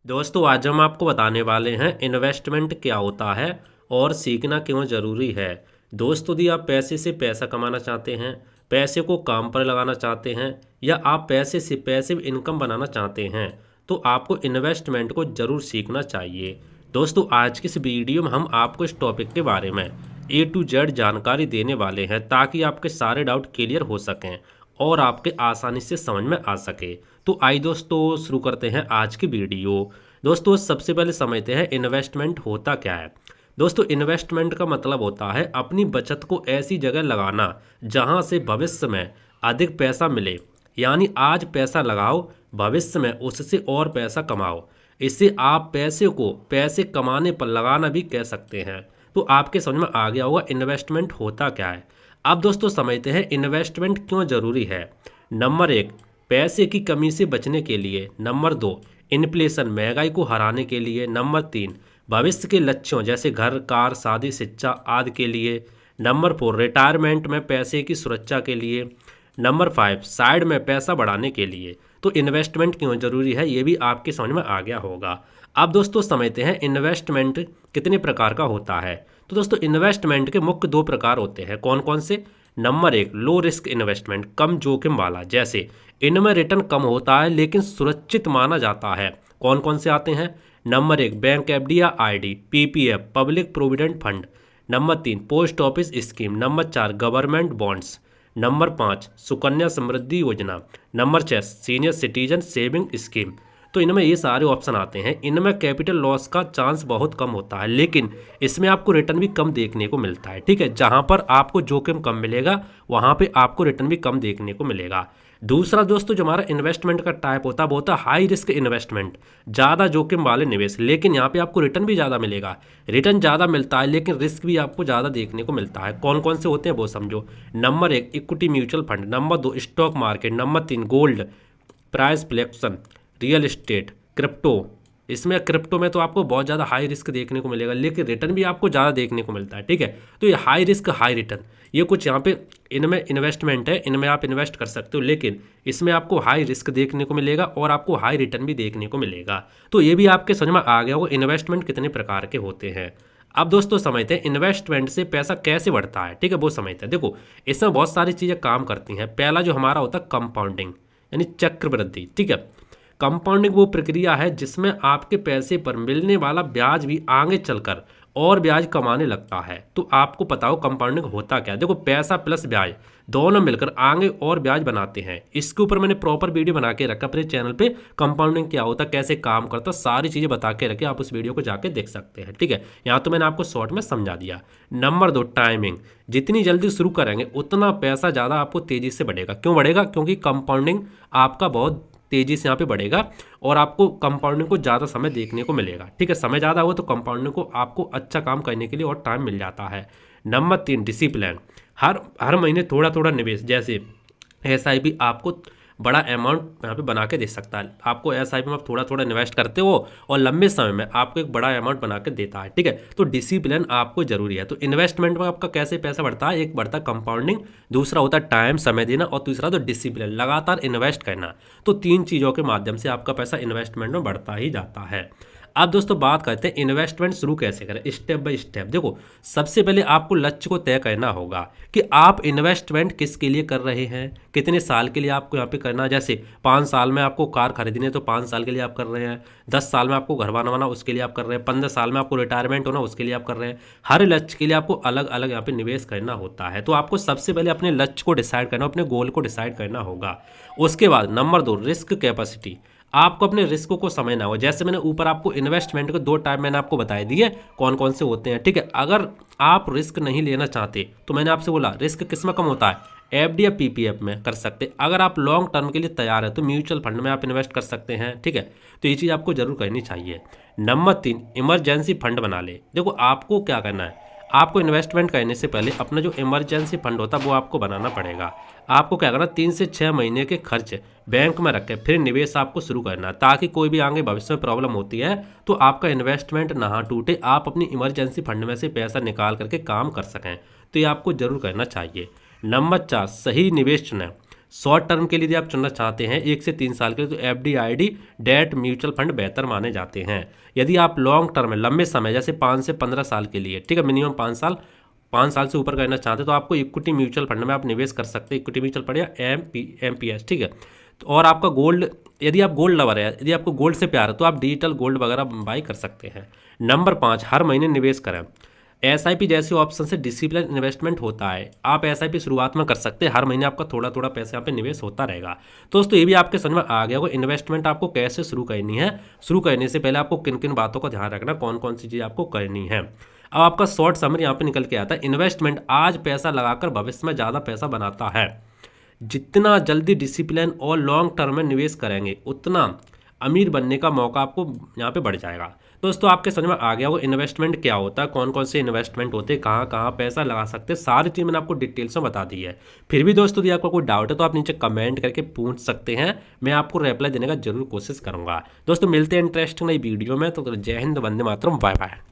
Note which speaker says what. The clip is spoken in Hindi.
Speaker 1: दोस्तों आज हम आपको बताने वाले हैं इन्वेस्टमेंट क्या होता है और सीखना क्यों ज़रूरी है। दोस्तों यदि आप पैसे से पैसा कमाना चाहते हैं, पैसे को काम पर लगाना चाहते हैं या आप पैसे से पैसिव इनकम बनाना चाहते हैं तो आपको इन्वेस्टमेंट को ज़रूर सीखना चाहिए। दोस्तों आज की इस वीडियो में हम आपको इस टॉपिक के बारे में A to Z जानकारी देने वाले हैं ताकि आपके सारे डाउट क्लियर हो सकें और आपके आसानी से समझ में आ सके। तो आइए दोस्तों शुरू करते हैं आज की वीडियो। दोस्तों सबसे पहले समझते हैं इन्वेस्टमेंट होता क्या है। दोस्तों इन्वेस्टमेंट का मतलब होता है अपनी बचत को ऐसी जगह लगाना जहां से भविष्य में अधिक पैसा मिले। यानी आज पैसा लगाओ, भविष्य में उससे और पैसा कमाओ। इससे आप पैसे को पैसे कमाने पर लगाना भी कह सकते हैं। तो आपके समझ में आ गया होगा इन्वेस्टमेंट होता क्या है। अब दोस्तों समझते हैं इन्वेस्टमेंट क्यों ज़रूरी है। नंबर 1 पैसे की कमी से बचने के लिए। नंबर 2 इन्फ्लेशन महंगाई को हराने के लिए। नंबर 3 भविष्य के लक्ष्यों जैसे घर, कार, शादी, शिक्षा आदि के लिए। नंबर 4 रिटायरमेंट में पैसे की सुरक्षा के लिए। नंबर 5 साइड में पैसा बढ़ाने के लिए। तो इन्वेस्टमेंट क्यों ज़रूरी है ये भी आपके समझ में आ गया होगा। अब दोस्तों समझते हैं इन्वेस्टमेंट कितने प्रकार का होता है। तो दोस्तों इन्वेस्टमेंट के मुख्य 2 प्रकार होते हैं। कौन कौन से? नंबर 1 लो रिस्क इन्वेस्टमेंट, कम जोखिम वाला, जैसे इनमें रिटर्न कम होता है लेकिन सुरक्षित माना जाता है। कौन कौन से आते हैं? नंबर 1 बैंक एफडी या ID, PPF public provident fund. Number 3 post office scheme. Number 4 government bonds. Number 5 Sukanya Samriddhi Yojana. Number 6 senior citizen saving scheme. तो इनमें ये सारे ऑप्शन आते हैं। इनमें कैपिटल लॉस का चांस बहुत कम होता है लेकिन इसमें आपको रिटर्न भी कम देखने को मिलता है। ठीक है, जहां पर आपको जोखिम कम मिलेगा वहां पे आपको रिटर्न भी कम देखने को मिलेगा। दूसरा दोस्तों जो हमारा इन्वेस्टमेंट का टाइप होता है वो होता है हाई रिस्क इन्वेस्टमेंट, ज़्यादा जोखिम वाले निवेश, लेकिन यहाँ पे आपको रिटर्न भी ज़्यादा मिलेगा। रिटर्न ज़्यादा मिलता है लेकिन रिस्क भी आपको ज़्यादा देखने को मिलता है। कौन कौन से होते हैं वो समझो। Number 1 equity mutual fund. Number 2 stock market. Number 3 gold, price flexion, real estate, crypto. इसमें क्रिप्टो में तो आपको बहुत ज़्यादा हाई रिस्क देखने को मिलेगा लेकिन रिटर्न भी आपको ज़्यादा देखने को मिलता है। ठीक है, तो ये हाई रिस्क हाई रिटर्न, ये कुछ यहाँ पे इनमें इन्वेस्टमेंट है, इनमें आप इन्वेस्ट कर सकते हो लेकिन इसमें आपको हाई रिस्क देखने को मिलेगा और आपको हाई रिटर्न भी देखने को मिलेगा। तो ये भी आपके समझ में आ गया होगा इन्वेस्टमेंट कितने प्रकार के होते हैं। अब दोस्तों समझते हैं इन्वेस्टमेंट से पैसा कैसे बढ़ता है। ठीक है, वो समझते हैं। देखो इसमें बहुत सारी चीज़ें काम करती हैं। पहला जो हमारा होता है कंपाउंडिंग यानी चक्रवृद्धि। ठीक है, कंपाउंडिंग वो प्रक्रिया है जिसमें आपके पैसे पर मिलने वाला ब्याज भी आगे चलकर और ब्याज कमाने लगता है। तो आपको पता हो कंपाउंडिंग होता क्या है। देखो पैसा प्लस ब्याज दोनों मिलकर आगे और ब्याज बनाते हैं। इसके ऊपर मैंने प्रॉपर वीडियो बना के रखा अपने चैनल पे, कंपाउंडिंग क्या होता है, कैसे काम करता है, सारी चीज़ें बता के रखे, आप उस वीडियो को जाके देख सकते हैं। ठीक है, यहाँ तो मैंने आपको शॉर्ट में समझा दिया। नंबर 2 टाइमिंग, जितनी जल्दी शुरू करेंगे उतना पैसा ज़्यादा आपको तेज़ी से बढ़ेगा। क्यों बढ़ेगा? क्योंकि कंपाउंडिंग आपका बहुत तेज़ी से यहाँ पे बढ़ेगा और आपको कंपाउंडिंग को ज़्यादा समय देखने को मिलेगा। ठीक है, समय ज़्यादा हो तो कंपाउंडिंग को आपको अच्छा काम करने के लिए और टाइम मिल जाता है। नंबर 3 डिसिप्लिन, हर महीने थोड़ा थोड़ा निवेश, जैसे एसआईपी आपको बड़ा अमाउंट यहाँ पे बना के दे सकता है। आपको एसआईपी में आप थोड़ा थोड़ा इन्वेस्ट करते हो और लंबे समय में आपको एक बड़ा अमाउंट बना के देता है। ठीक है, तो डिसिप्लिन आपको जरूरी है। तो इन्वेस्टमेंट में आपका कैसे पैसा बढ़ता है? एक बढ़ता है कंपाउंडिंग, दूसरा होता है टाइम समय देना और तीसरा तो डिसिप्लिन लगातार इन्वेस्ट करना। तो 3 चीज़ों के माध्यम से आपका पैसा इन्वेस्टमेंट में बढ़ता ही जाता है। अब दोस्तों बात करते हैं इन्वेस्टमेंट शुरू कैसे करें, स्टेप बाय स्टेप। देखो सबसे पहले आपको लक्ष्य को तय करना होगा कि आप इन्वेस्टमेंट किसके लिए कर रहे हैं, कितने साल के लिए आपको यहाँ पे करना है। जैसे 5 साल में आपको कार खरीदनी है तो 5 साल के लिए आप कर रहे हैं, 10 साल में आपको घर बनवाना उसके लिए आप कर रहे हैं, 15 साल में आपको रिटायरमेंट होना उसके लिए आप कर रहे हैं। हर लक्ष्य के लिए आपको अलग अलग यहाँ पे निवेश करना होता है। तो आपको सबसे पहले अपने लक्ष्य को डिसाइड करना, अपने गोल को डिसाइड करना होगा। उसके बाद नंबर 2 रिस्क कैपेसिटी, आपको अपने रिस्क को समझना होगा। जैसे मैंने ऊपर आपको इन्वेस्टमेंट के 2 टाइप मैंने आपको बताए दिए कौन कौन से होते हैं। ठीक है, अगर आप रिस्क नहीं लेना चाहते तो मैंने आपसे बोला रिस्क किस में कम होता है, एफडी या पीपीएफ में कर सकते। अगर आप लॉन्ग टर्म के लिए तैयार है तो म्यूचुअल फंड में आप इन्वेस्ट कर सकते हैं। ठीक है, तो ये चीज़ आपको जरूर करनी चाहिए। नंबर 3 इमरजेंसी फंड बना ले। देखो आपको क्या करना है, आपको इन्वेस्टमेंट करने से पहले अपना जो इमरजेंसी फंड होता है वो आपको बनाना पड़ेगा। आपको क्या करना, 3 से 6 महीने के खर्च बैंक में रख के फिर निवेश आपको शुरू करना है, ताकि कोई भी आगे भविष्य में प्रॉब्लम होती है तो आपका इन्वेस्टमेंट ना टूटे, आप अपनी इमरजेंसी फंड में से पैसा निकाल करके काम कर सकें। तो ये आपको जरूर करना चाहिए। नंबर 4 सही निवेश चुनें। शॉर्ट टर्म के लिए यदि आप चुनना चाहते हैं 1 से 3 साल के लिए, तो FDID डेट म्यूचुअल फंड बेहतर माने जाते हैं। यदि आप लॉन्ग टर्म में लंबे समय जैसे 5 से 15 साल के लिए, ठीक है, मिनिमम 5 साल से ऊपर करना चाहते हैं, तो आपको इक्विटी म्यूचुअल फंड में आप निवेश कर सकते हैं, इक्विटी म्यूचुअल फंड या MPS, ठीक है। तो और आपका गोल्ड, यदि आप गोल्ड लवर है, यदि आपको गोल्ड से प्यार है, तो आप डिजिटल गोल्ड वगैरह बाई कर सकते हैं। नंबर 5, हर महीने निवेश करें। SIP जैसे ऑप्शन से डिसिप्लिन इन्वेस्टमेंट होता है। आप SIP शुरुआत में कर सकते हैं, हर महीने आपका थोड़ा थोड़ा पैसा यहाँ पे निवेश होता रहेगा। तो दोस्तों ये भी आपके समझ में आ गया होगा इन्वेस्टमेंट आपको कैसे शुरू करनी है। शुरू करने से पहले आपको किन किन बातों का ध्यान रखना, कौन कौन सी चीज़ आपको करनी है। अब आपका शॉर्ट समरी यहाँ पे निकल के आता है, इन्वेस्टमेंट आज पैसा लगाकर भविष्य में ज़्यादा पैसा बनाता है। जितना जल्दी डिसिप्लिन और लॉन्ग टर्म में निवेश करेंगे उतना अमीर बनने का मौका आपको यहाँ पे बढ़ जाएगा। दोस्तों आपके समझ में आ गया वो इन्वेस्टमेंट क्या होता है, कौन कौन से इन्वेस्टमेंट होते हैं, कहाँ कहाँ पैसा लगा सकते हैं, सारी चीज़ मैंने आपको डिटेल्स में बता दी है। फिर भी दोस्तों यदि आपको कोई डाउट है तो आप नीचे कमेंट करके पूछ सकते हैं, मैं आपको रिप्लाई देने का जरूर कोशिश करूँगा। दोस्तों मिलते हैं इंटरेस्टिंग नई वीडियो में, तो जय हिंद, वंदे मातरम, बाय बाय।